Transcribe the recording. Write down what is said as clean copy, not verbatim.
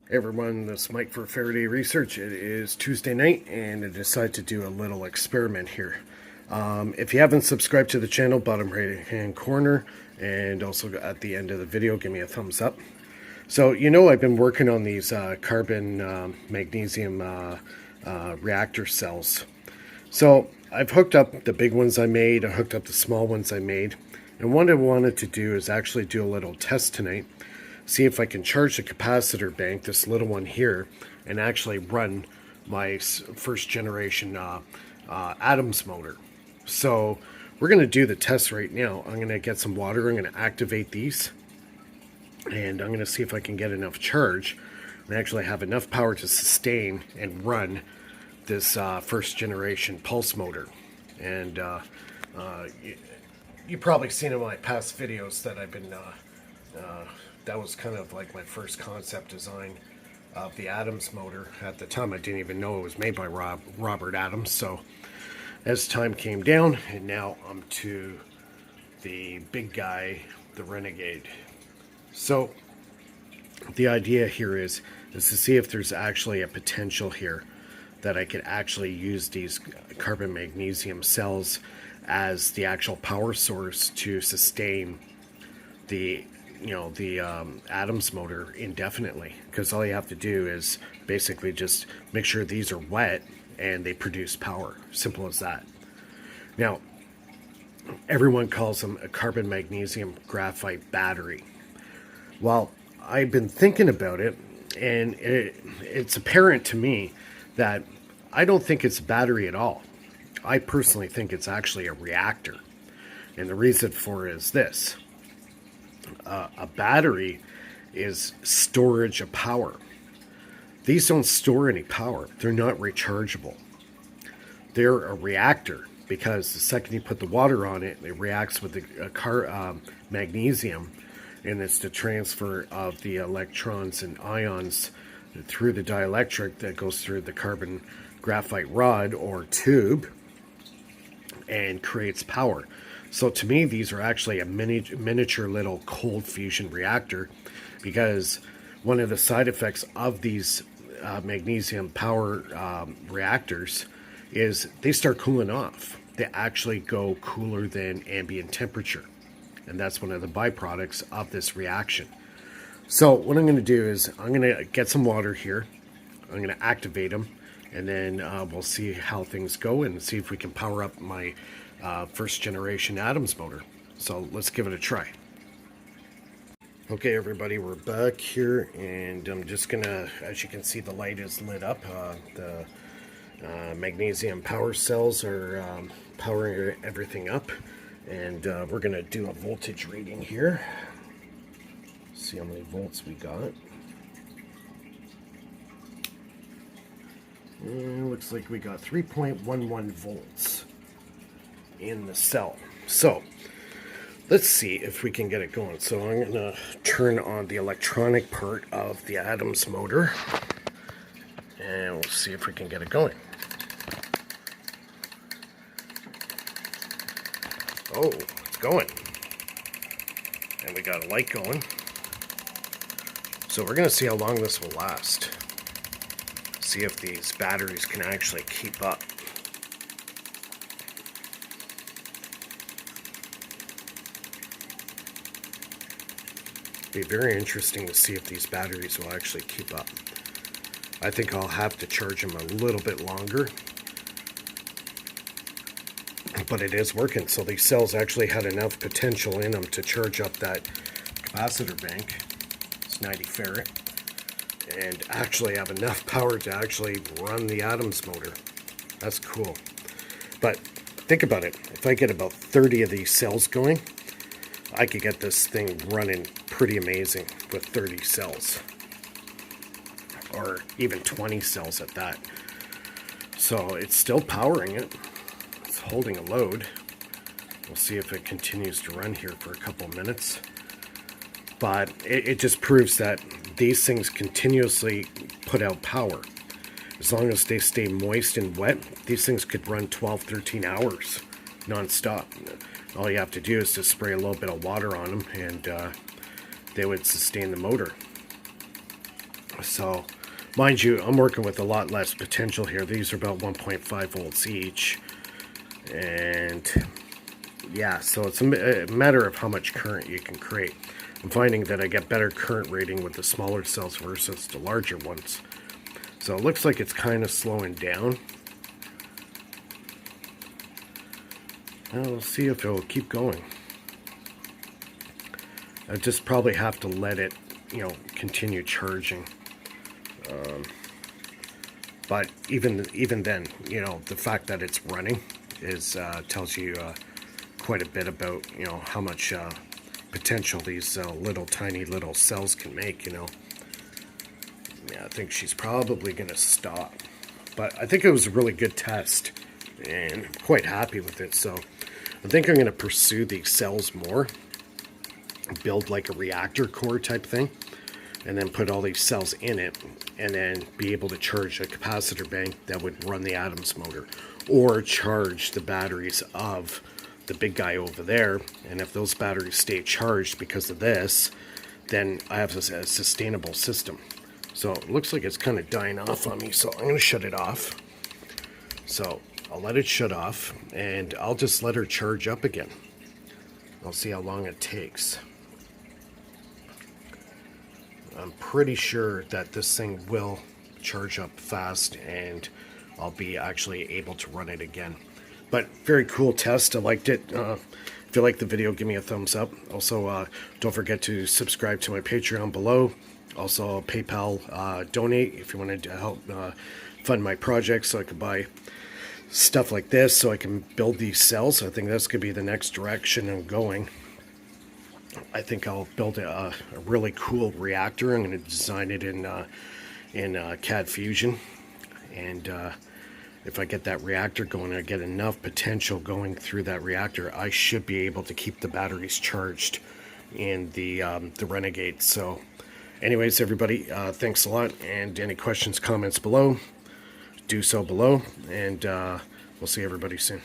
Hey everyone, this is Mike for Faraday Research. It is Tuesday night and I decided to do a little experiment here. If you haven't subscribed to the channel, bottom right hand corner, and also at the end of the video, give me a thumbs up. So, I've been working on these carbon magnesium reactor cells. So I've hooked up the big ones I made, I hooked up the small ones I made, and what I wanted to do is actually do a little test tonight. See if I can charge the capacitor bank, this little one here, and actually run my first generation Adams motor. So we're going to do the test right now. I'm going to get some water, I'm going to activate these, and I'm going to see if I can get enough charge and actually have enough power to sustain and run this first generation pulse motor. And you've probably seen in my past videos that I've been that was kind of like my first concept design of the Adams motor. At the time, I didn't even know it was made by Robert Adams. So as time came down, and now I'm to the big guy, the Renegade. So the idea here is to see if there's actually a potential here that I could actually use these carbon magnesium cells as the actual power source to sustain the Adams motor indefinitely, because all you have to do is basically just make sure these are wet and they produce power. Simple as that. Now, everyone calls them a carbon magnesium graphite battery. Well, I've been thinking about it, and it's apparent to me that I don't think it's a battery at all. I personally think it's actually a reactor. And the reason for it is this. A battery is storage of power. These don't store any power. They're not rechargeable. They're a reactor because the second you put the water on it, it reacts with the magnesium, and it's the transfer of the electrons and ions through the dielectric that goes through the carbon graphite rod or tube and creates power. So to me, these are actually a miniature little cold fusion reactor, because one of the side effects of these magnesium power reactors is they start cooling off. They actually go cooler than ambient temperature. And that's one of the byproducts of this reaction. So what I'm going to do is I'm going to get some water here. I'm going to activate them, and then we'll see how things go and see if we can power up my first generation Adams motor. So let's give it a try. Okay everybody, we're back here, and I'm just gonna, as you can see, the light is lit up. The magnesium power cells are powering everything up, and we're gonna do a voltage reading here. See how many volts we got. And looks like we got 3.11 volts in the cell. So let's see if we can get it going. So I'm going to turn on the electronic part of the Adams motor, and we'll see if we can get it going. Oh, it's going. And we got a light going. So we're going to see how long this will last. See if these batteries can actually keep up. Be very interesting to see if these batteries will actually keep up. I think I'll have to charge them a little bit longer, but it is working. So these cells actually had enough potential in them to charge up that capacitor bank. It's 90 farad, and actually have enough power to actually run the Adams motor. That's cool. But think about it. If I get about 30 of these cells going, I could get this thing running pretty amazing with 30 cells, or even 20 cells at that. So it's still powering it. It's holding a load. We'll see if it continues to run here for a couple minutes. But it just proves that these things continuously put out power. As long as they stay moist and wet, these things could run 12, 13 hours non-stop. All you have to do is just spray a little bit of water on them, and they would sustain the motor. So, mind you, I'm working with a lot less potential here. These are about 1.5 volts each. And yeah, so it's a matter of how much current you can create. I'm finding that I get better current rating with the smaller cells versus the larger ones. So it looks like it's kind of slowing down. We'll see if it'll keep going. I just probably have to let it, continue charging. But even then, the fact that it's running tells you quite a bit about, how much potential these tiny little cells can make, Yeah, I think she's probably going to stop. But I think it was a really good test, and I'm quite happy with it. So I think I'm going to pursue these cells more, build like a reactor core type thing, and then put all these cells in it, and then be able to charge a capacitor bank that would run the Adams motor, or charge the batteries of the big guy over there. And if those batteries stay charged because of this, then I have a sustainable system. So it looks like it's kind of dying off on me, so I'm going to shut it off. So I'll let it shut off, and I'll just let her charge up again. I'll see how long it takes. I'm pretty sure that this thing will charge up fast, and I'll be actually able to run it again. But very cool test. I liked it. If you like the video, give me a thumbs up. Also, don't forget to subscribe to my Patreon below. Also, PayPal donate if you wanted to help fund my projects so I could buy stuff like this so I can build these cells. I think that's going to be the next direction I'm going. I think I'll build a really cool reactor. I'm going to design it in CAD Fusion, and if I get that reactor going, I get enough potential going through that reactor, I should be able to keep the batteries charged in the Renegade. So anyways, everybody, thanks a lot, and any questions, comments below, do so below, and we'll see everybody soon.